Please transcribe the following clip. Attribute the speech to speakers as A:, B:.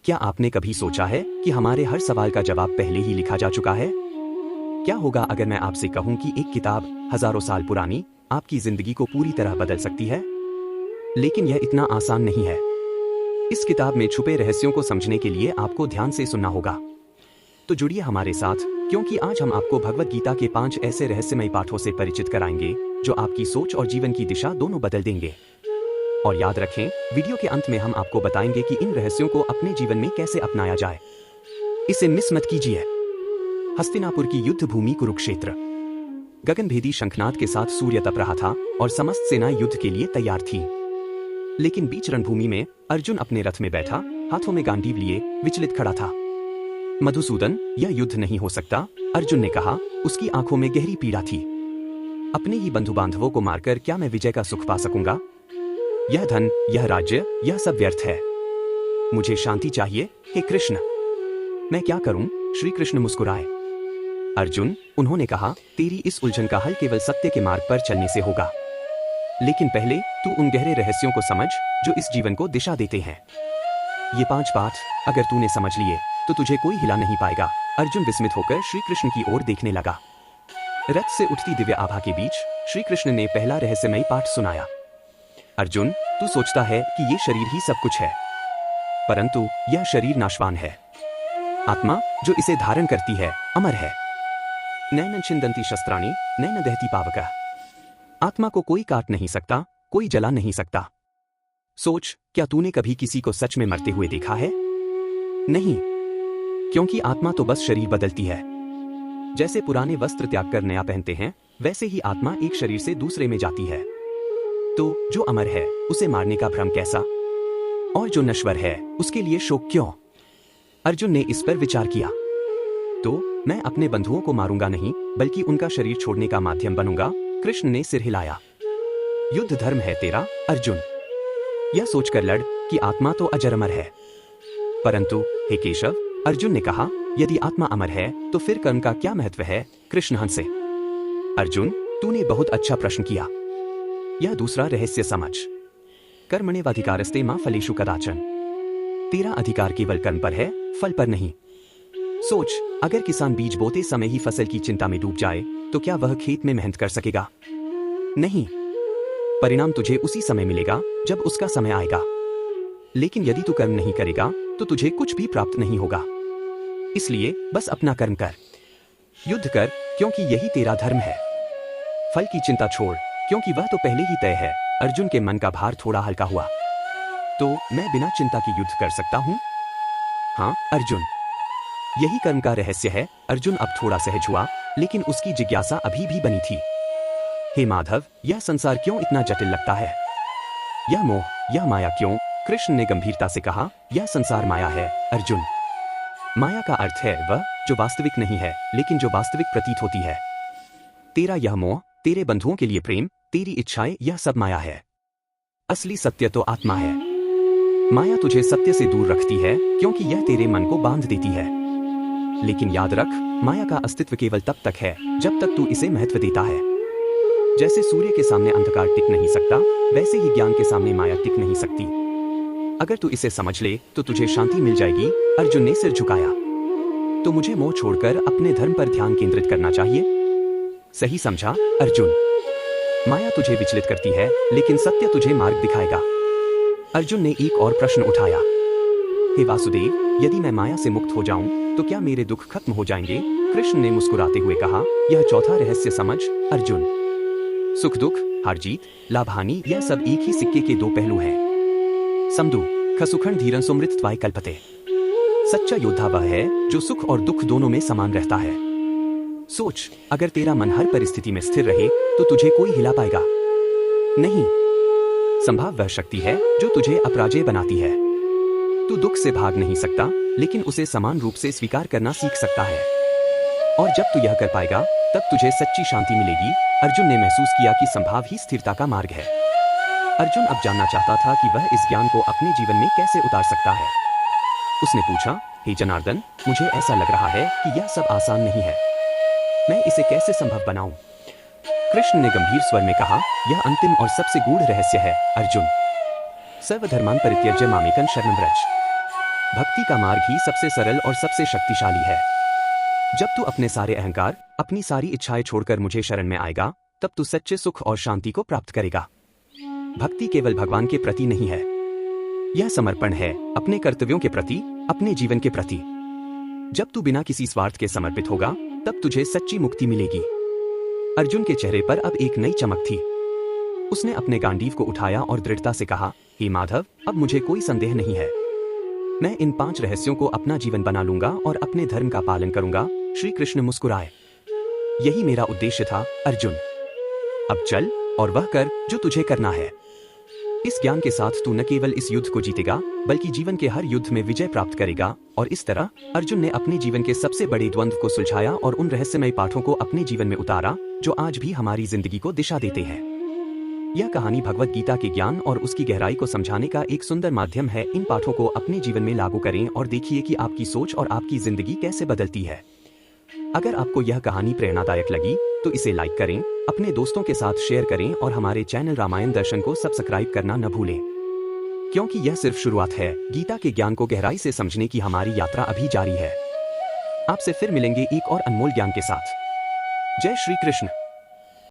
A: क्या आपने कभी सोचा है कि हमारे हर सवाल का जवाब पहले ही लिखा जा चुका है? क्या होगा अगर मैं आपसे कहूं कि एक किताब हजारों साल पुरानी आपकी जिंदगी को पूरी तरह बदल सकती है? लेकिन यह इतना आसान नहीं है। इस किताब में छुपे रहस्यों को समझने के लिए आपको ध्यान से सुनना होगा। तो जुड़िए हमारे साथ, क्योंकि आज हम आपको भगवद गीता के 5 ऐसे रहस्यमय पाठों से परिचित कराएंगे जो आपकी सोच और जीवन की दिशा दोनों बदल देंगे। और याद रखें, वीडियो के अंत में हम आपको बताएंगे कि इन रहस्यों को अपने जीवन में कैसे अपनाया जाए। इसे मिस मत कीजिए। हस्तिनापुर की युद्ध भूमि कुरुक्षेत्र। गगनभेदी शंखनाद के साथ सूर्य तप रहा था और समस्त सेना युद्ध के लिए तैयार थी। लेकिन बीच रणभूमि में अर्जुन अपने रथ में बैठा, हाथों में गांडीव लिए, विचलित खड़ा था। मधुसूदन, यह युद्ध नहीं हो सकता, अर्जुन ने कहा। उसकी आंखों में गहरी पीड़ा थी। अपने ही बंधु बांधवों को मारकर क्या मैं विजय का सुख पा सकूंगा? यह धन, यह राज्य, यह सब व्यर्थ है। मुझे शांति चाहिए, हे कृष्ण। मैं क्या करूं? श्री कृष्ण मुस्कुराए। अर्जुन, उन्होंने कहा, तेरी इस उलझन का हल केवल सत्य के मार्ग पर चलने से होगा। लेकिन पहले तू उन गहरे रहस्यों को समझ जो इस जीवन को दिशा देते हैं। ये 5 पाठ अगर तूने समझ लिए तो तुझे कोई हिला नहीं पाएगा। अर्जुन विस्मित होकर श्री कृष्ण की ओर देखने लगा। रथ से उठती दिव्य आभा के बीच श्री कृष्ण ने पहला रहस्यमयी पाठ सुनाया। अर्जुन, तू सोचता है कि ये शरीर ही सब कुछ है, परंतु यह शरीर नाशवान है। आत्मा जो इसे धारण करती है अमर है। नैनं छिन्दन्ति शस्त्राणि नैन दहति पावकः। आत्मा को कोई काट नहीं सकता, कोई जला नहीं सकता। सोच, क्या तूने कभी किसी को सच में मरते हुए देखा है? नहीं, क्योंकि आत्मा तो बस शरीर बदलती है। जैसे पुराने वस्त्र त्याग कर नया पहनते हैं, वैसे ही आत्मा एक शरीर से दूसरे में जाती है। तो जो अमर है उसे मारने का भ्रम कैसा? और जो नश्वर है उसके लिए शोक क्यों? अर्जुन ने इस पर विचार किया। तो मैं अपने बंधुओं को मारूंगा नहीं, बल्कि उनका शरीर छोड़ने का माध्यम बनूंगा। कृष्ण ने सिर हिलाया। युद्ध धर्म है तेरा, अर्जुन। यह सोचकर लड़ कि आत्मा तो अजर अमर है। परंतु हे केशव, अर्जुन ने कहा, यदि आत्मा अमर है तो फिर कर्म का क्या महत्व है? कृष्ण हंसे। अर्जुन, तूने बहुत अच्छा प्रश्न किया। यह दूसरा रहस्य समझ। कर्मण्येवाधिकारस्ते मा फलेषु कदाचन। तेरा अधिकार केवल कर्म पर है, फल पर नहीं। सोच, अगर किसान बीज बोते समय ही फसल की चिंता में डूब जाए तो क्या वह खेत में मेहनत कर सकेगा? नहीं। परिणाम तुझे उसी समय मिलेगा जब उसका समय आएगा। लेकिन यदि तू कर्म नहीं करेगा तो तुझे कुछ भी प्राप्त नहीं होगा। इसलिए बस अपना कर्म कर, युद्ध कर, क्योंकि यही तेरा धर्म है। फल की चिंता छोड़, क्योंकि वह तो पहले ही तय है। अर्जुन के मन का भार थोड़ा हल्का हुआ। तो मैं बिना चिंता के युद्ध कर सकता हूं? हाँ अर्जुन, यही कर्म का रहस्य है। अर्जुन अब थोड़ा सहज हुआ, लेकिन उसकी जिज्ञासा अभी भी बनी थी। हे माधव, यह संसार क्यों इतना जटिल लगता है? यह मोह, यह माया क्यों? कृष्ण ने गंभीरता से कहा, यह संसार माया है अर्जुन। माया का अर्थ है वह जो वास्तविक नहीं है, लेकिन जो वास्तविक प्रतीत होती है। तेरा यह मोह, तेरे बंधुओं के लिए प्रेम, तेरी इच्छाएं, यह सब माया है। असली सत्य तो आत्मा है। माया तुझे सत्य से दूर रखती है, क्योंकि यह तेरे मन को बांध देती है। लेकिन याद रख, माया का अस्तित्व केवल तब तक है जब तक तू इसे महत्व देता है। जैसे सूर्य के सामने अंधकार टिक नहीं सकता, वैसे ही ज्ञान के सामने माया टिक नहीं सकती। अगर तू इसे समझ ले तो तुझे शांति मिल जाएगी। अर्जुन ने सिर झुकाया। तो मुझे मोह छोड़कर अपने धर्म पर ध्यान केंद्रित करना चाहिए। सही समझा अर्जुन। माया तुझे विचलित करती है, लेकिन सत्य तुझे मार्ग दिखाएगा। अर्जुन ने एक और प्रश्न उठाया। हे वासुदेव, यदि मैं माया से मुक्त हो जाऊं तो क्या मेरे दुख खत्म हो जाएंगे? कृष्ण ने मुस्कुराते हुए कहा, यह चौथा रहस्य समझ अर्जुन। सुख दुख, हार जीत, लाभ हानि, यह सब एक ही सिक्के के 2 पहलू हैं। समदु खसुखण धीरन सुमृतत्वाय कल्पते। सच्चा योद्धा वह है जो सुख और दुख दोनों में समान रहता है। सोच, अगर तेरा मन हर परिस्थिति में स्थिर रहे तो तुझे कोई हिला पाएगा नहीं। संभाव वह शक्ति है जो तुझे अपराजय बनाती है। तू दुख से भाग नहीं सकता, लेकिन उसे समान रूप से स्वीकार करना सीख सकता है। और जब तू यह कर पाएगा तब तुझे सच्ची शांति मिलेगी। अर्जुन ने महसूस किया कि संभाव ही स्थिरता का मार्ग है। अर्जुन अब जानना चाहता था कि वह इस ज्ञान को अपने जीवन में कैसे उतार सकता है। उसने पूछा, हे जनार्दन, मुझे ऐसा लग रहा है कि यह सब आसान नहीं है। मैं इसे कैसे संभव बनाऊं? कृष्ण ने गंभीर स्वर में कहा, यह अंतिम और सबसे गूढ़ रहस्य है अर्जुन। सर्वधर्मान् परित्यज्य मामेकं शरणं व्रज। भक्ति का मार्ग ही सबसे सरल और सबसे शक्तिशाली है। जब तू अपने सारे अहंकार, अपनी सारी इच्छाएं छोड़कर मुझे शरण में आएगा, तब तू सच्चे सुख और शांति को प्राप्त करेगा। भक्ति केवल भगवान के प्रति नहीं है, यह समर्पण है अपने कर्तव्यों के प्रति, अपने जीवन के प्रति। जब तू बिना किसी स्वार्थ के समर्पित होगा, तब तुझे सच्ची मुक्ति मिलेगी। अर्जुन के चेहरे पर अब एक नई चमक थी। उसने अपने गांडीव को उठाया और दृढ़ता से कहा, हे माधव, अब मुझे कोई संदेह नहीं है। मैं इन 5 रहस्यों को अपना जीवन बना लूंगा और अपने धर्म का पालन करूंगा। श्री कृष्ण मुस्कुराए। यही मेरा उद्देश्य था अर्जुन। अब चल और वह कर जो तुझे करना है। इस ज्ञान के साथ तू न केवल इस युद्ध को जीतेगा, बल्कि जीवन के हर युद्ध में विजय प्राप्त करेगा। और इस तरह अर्जुन ने अपने जीवन के सबसे बड़े द्वंद्व को सुलझाया और उन रहस्यमय पाठों को अपने जीवन में उतारा जो आज भी हमारी जिंदगी को दिशा देते हैं। यह कहानी भगवत गीता के ज्ञान और उसकी गहराई को समझाने का एक सुंदर माध्यम है। इन पाठों को अपने जीवन में लागू करें और देखिए कि आपकी सोच और आपकी जिंदगी कैसे बदलती है। अगर आपको यह कहानी प्रेरणादायक लगी तो इसे लाइक करें, अपने दोस्तों के साथ शेयर करें और हमारे चैनल रामायण दर्शन को सब्सक्राइब करना न भूलें, क्योंकि यह सिर्फ शुरुआत है। गीता के ज्ञान को गहराई से समझने की हमारी यात्रा अभी जारी है। आपसे फिर मिलेंगे एक और अनमोल ज्ञान के साथ। जय श्री कृष्ण।